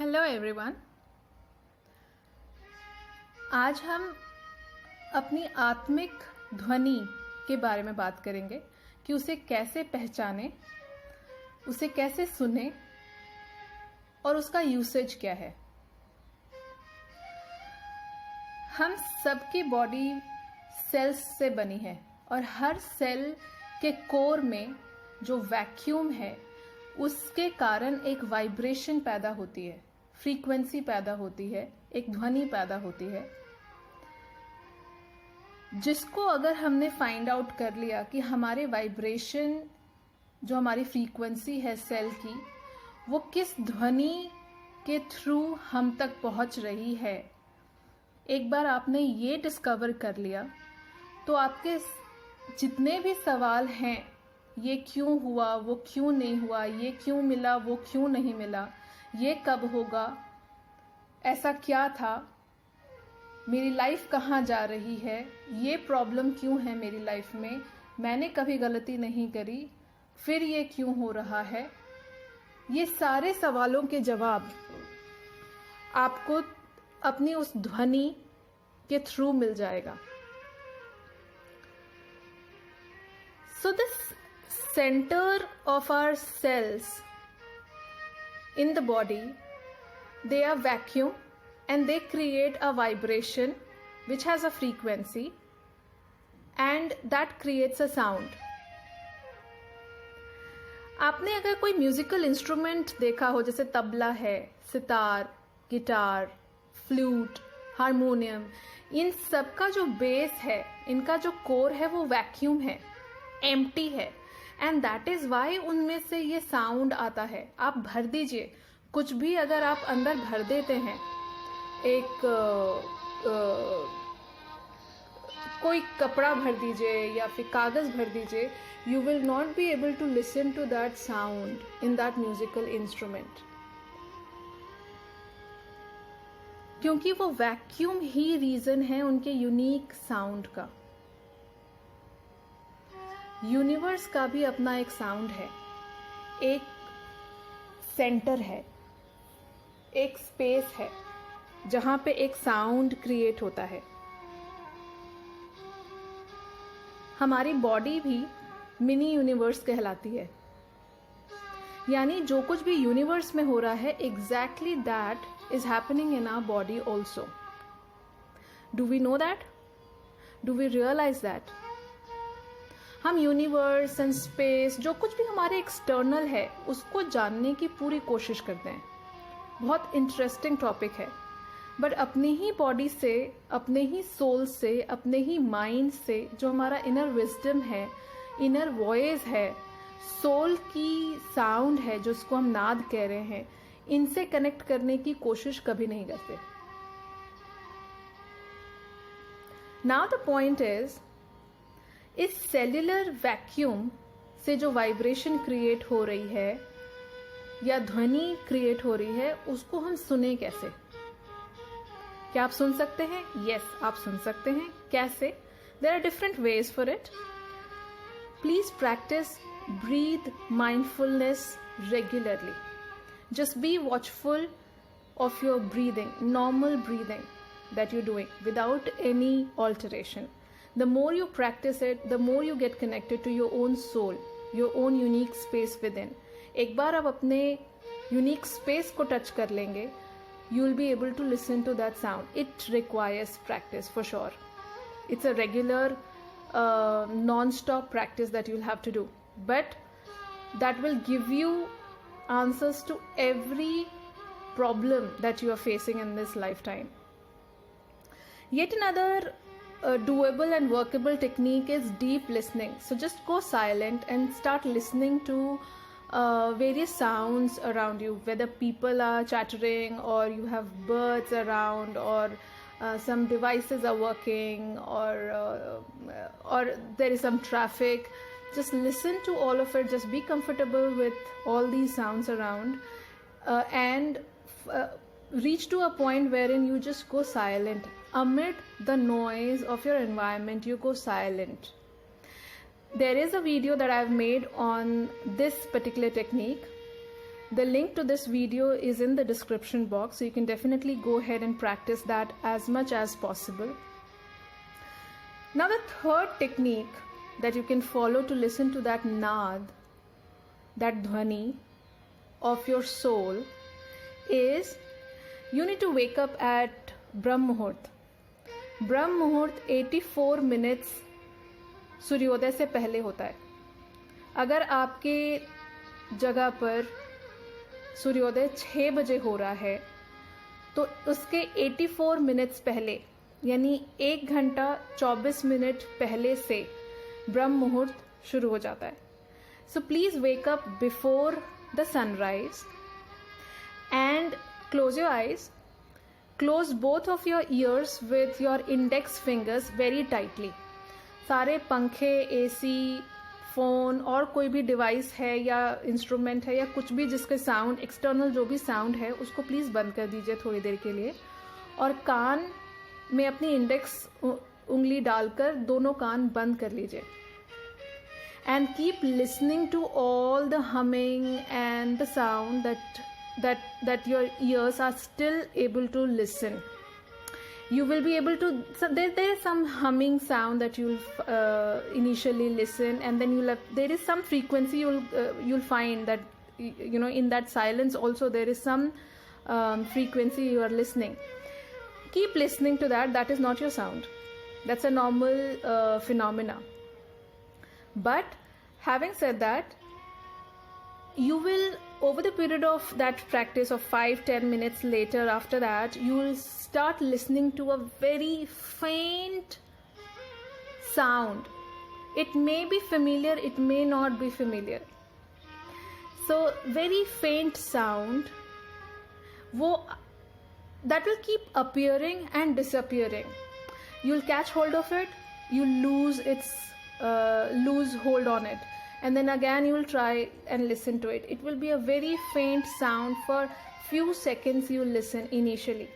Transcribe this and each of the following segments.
Hello everyone. आज हम अपनी आत्मिक ध्वनि के बारे में बात करेंगे कि उसे कैसे पहचाने, उसे कैसे सुने और उसका यूसेज क्या है। हम सबकी बॉडी सेल्स से बनी है और हर सेल के कोर में जो वैक्यूम है उसके कारण एक वाइब्रेशन पैदा होती है, फ्रीक्वेंसी पैदा होती है, एक ध्वनि पैदा होती है, जिसको अगर हमने फाइंड आउट कर लिया कि हमारे वाइब्रेशन जो हमारी फ्रीक्वेंसी है सेल की, वो किस ध्वनि के थ्रू हम तक पहुंच रही है, एक बार आपने ये डिस्कवर कर लिया तो आपके जितने भी सवाल हैं, ये क्यों हुआ, वो क्यों नहीं हुआ, ये क्यों मिला, वो क्यों नहीं मिला, ये कब होगा, ऐसा क्या था, मेरी लाइफ कहाँ जा रही है, ये प्रॉब्लम क्यों है मेरी लाइफ में, मैंने कभी गलती नहीं करी, फिर ये क्यों हो रहा है, ये सारे सवालों के जवाब आपको अपनी उस ध्वनि के थ्रू मिल जाएगा। So this center of our cells in the body, they are vacuum and they create a vibration which has a frequency and that creates a sound. आपने अगर कोई म्यूजिकल इंस्ट्रूमेंट देखा हो, जैसे तबला है, सितार, गिटार, फ्लूट, हारमोनियम, इन सब का जो बेस है, इनका जो कोर है, वो वैक्यूम है, एम्प्टी है, एंड दैट इज वाई उनमें से ये साउंड आता है। आप भर दीजिए, कुछ भी अगर आप अंदर भर देते हैं, एक कोई कपड़ा भर दीजिए या फिर कागज भर दीजिए, you will not be able to listen to that sound in that musical instrument, क्योंकि वो वैक्यूम ही रीजन है उनके यूनिक साउंड का। यूनिवर्स का भी अपना एक साउंड है, एक सेंटर है, एक स्पेस है जहां पे एक साउंड क्रिएट होता है। हमारी बॉडी भी मिनी यूनिवर्स कहलाती है, यानी जो कुछ भी यूनिवर्स में हो रहा है, exactly that is happening in our body also. Do we know that? Do we realize that? हम यूनिवर्स एंड स्पेस, जो कुछ भी हमारे एक्सटर्नल है, उसको जानने की पूरी कोशिश करते हैं। बहुत इंटरेस्टिंग टॉपिक है, बट अपनी ही बॉडी से, अपने ही सोल से, अपने ही माइंड से, जो हमारा इनर विजडम है, इनर वॉइस है, सोल की साउंड है, जो उसको हम नाद कह रहे हैं, इनसे कनेक्ट करने की कोशिश कभी नहीं करते। नाउ द पॉइंट इज, इस सेल्यूलर वैक्यूम से जो वाइब्रेशन क्रिएट हो रही है या ध्वनि क्रिएट हो रही है, उसको हम सुने कैसे? क्या आप सुन सकते हैं? यस, आप सुन सकते हैं। कैसे? There are different ways for it. Please practice breath mindfulness regularly. Just be watchful of your breathing, normal breathing that you're doing without any alteration. The more you practice it, the more you get connected to your own soul, your own unique space within. एक बार आप अपने unique space को touch कर लेंगे, you'll be able to listen to that sound. It requires practice for sure. It's a regular, non-stop practice that you'll have to do. But that will give you answers to every problem that you are facing in this lifetime. Yet another doable and workable technique is deep listening. So just go silent and start listening to various sounds around you, whether people are chattering or you have birds around or some devices are working or there is some traffic. Just listen to all of it. Just be comfortable with all these sounds around and reach to a point wherein you just go silent. Amid the noise of your environment, you go silent. There is a video that I've made on this particular technique. The link to this video is in the description box, so you can definitely go ahead and practice that as much as possible. Now the third technique that you can follow to listen to that naad, that dhwani of your soul, is you need to wake up at Brahm Muhurt. Brahm Muhurt 84 minutes सूर्योदय से पहले होता है. अगर आपके जगह पर सूर्योदय 6 बजे हो रहा है तो उसके 84 मिनट्स पहले, यानी 1 घंटा 24 मिनट पहले से ब्रह्म मुहूर्त शुरू हो जाता है. So please wake up before the sunrise and close your eyes. Close both of your ears with your index fingers very tightly. सारे पंखे, एसी, फ़ोन और कोई भी डिवाइस है या इंस्ट्रूमेंट है या कुछ भी जिसके साउंड, एक्सटर्नल जो भी साउंड है, उसको प्लीज़ बंद कर दीजिए थोड़ी देर के लिए. और कान में अपनी इंडेक्स उंगली डालकर दोनों कान बंद कर लीजिए. And keep listening to all the humming and the sound that your ears are still able to listen. You will be able to, so there is some humming sound that you'll initially listen, and then there is some frequency you'll find that in that silence also there is some frequency you are listening. Keep listening to that. That is not your sound. That's a normal phenomena. But having said that, you will, over the period of that practice of 5-10 minutes later, after that you will start listening to a very faint sound. It may be familiar, it may not be familiar. So very faint sound, that will keep appearing and disappearing. You'll catch hold of it, you lose hold on it, and then again you will try and listen to it. It will be a very faint sound for few seconds. You listen initially.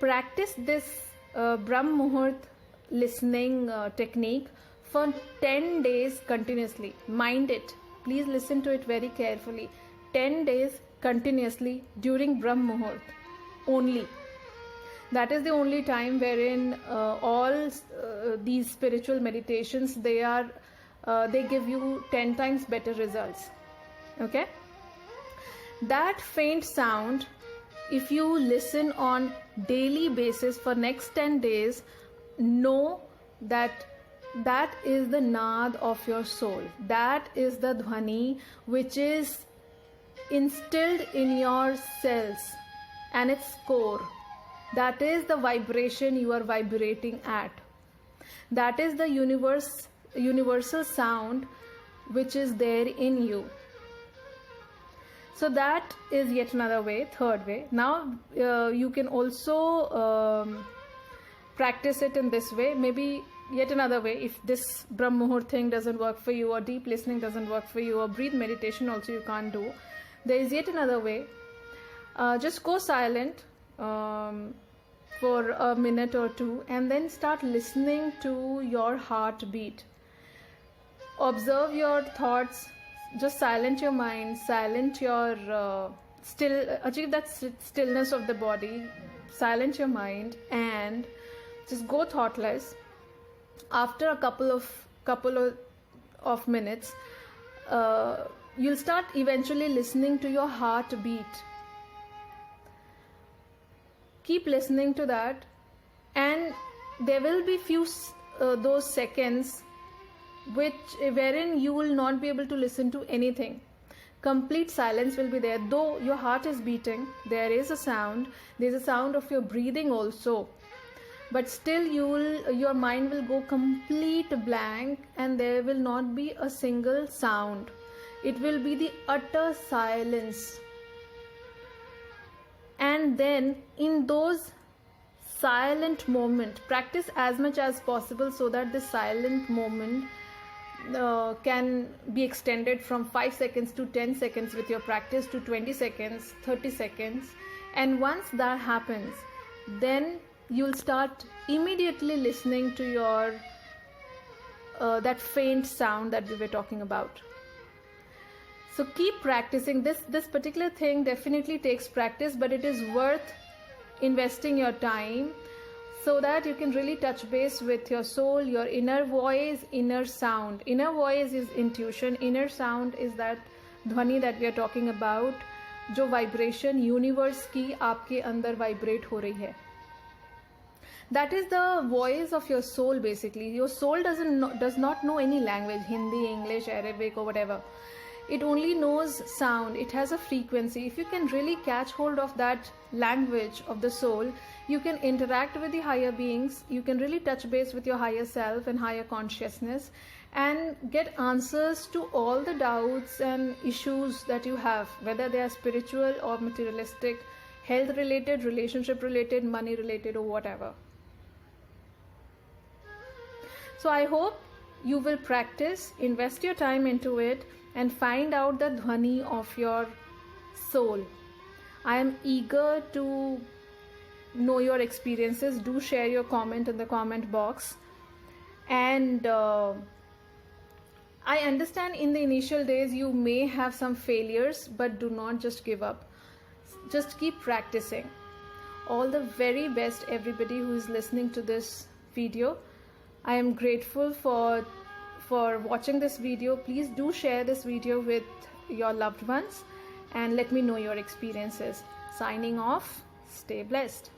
Practice this Brahm Muhurt listening technique for 10 days continuously. Mind it. Please listen to it very carefully. 10 days continuously during Brahm Muhurt only. That is the only time wherein all these spiritual meditations, they give you 10 times better results. Okay? That faint sound, if you listen on daily basis for next 10 days, know that is the naad of your soul. That is the dhwani which is instilled in your cells and its core. That is the vibration you are vibrating at. That is the universal sound which is there in you. So that is yet another way, third way. Now you can also practice it in this way. Maybe yet another way, if this Brahm Muhurt thing doesn't work for you, or deep listening doesn't work for you, or breathe meditation also you can't do, there is yet another way. Just go silent for a minute or two and then start listening to your heartbeat. Observe your thoughts. Just silence your mind, silence your achieve that stillness of the body, silence your mind and just go thoughtless. After a couple of minutes, you'll start eventually listening to your heartbeat. Keep listening to that, and there will be few those seconds wherein you will not be able to listen to anything. Complete silence will be there. Though your heart is beating, there is a sound. There's a sound of your breathing also, but still your mind will go complete blank and there will not be a single sound. It will be the utter silence. And then in those silent moments, practice as much as possible so that the silent moment can be extended from 5 seconds to 10 seconds with your practice, to 20 seconds, 30 seconds. And once that happens, then you'll start immediately listening to your that faint sound that we were talking about. So keep practicing. This particular thing definitely takes practice, but it is worth investing your time so that you can really touch base with your soul, your inner voice, inner sound. Inner voice is intuition, inner sound is that ध्वनि that we are talking about, जो vibration universe की आपके अंदर vibrate हो रही है. That is the voice of your soul basically. Your soul does not know any language, Hindi, English, Arabic or whatever. It only knows sound. It has a frequency. If you can really catch hold of that language of the soul, you can interact with the higher beings. You can really touch base with your higher self and higher consciousness and get answers to all the doubts and issues that you have, whether they are spiritual or materialistic, health related, relationship related, money related, or whatever. So I hope you will practice, invest your time into it, and find out the dhwani of your soul. I am eager to know your experiences. Do share your comment in the comment box. And I understand in the initial days you may have some failures, but do not just give up. Just keep practicing. All the very best, everybody who is listening to this video. I am grateful for watching this video. Please do share this video with your loved ones and let me know your experiences. Signing off. Stay blessed.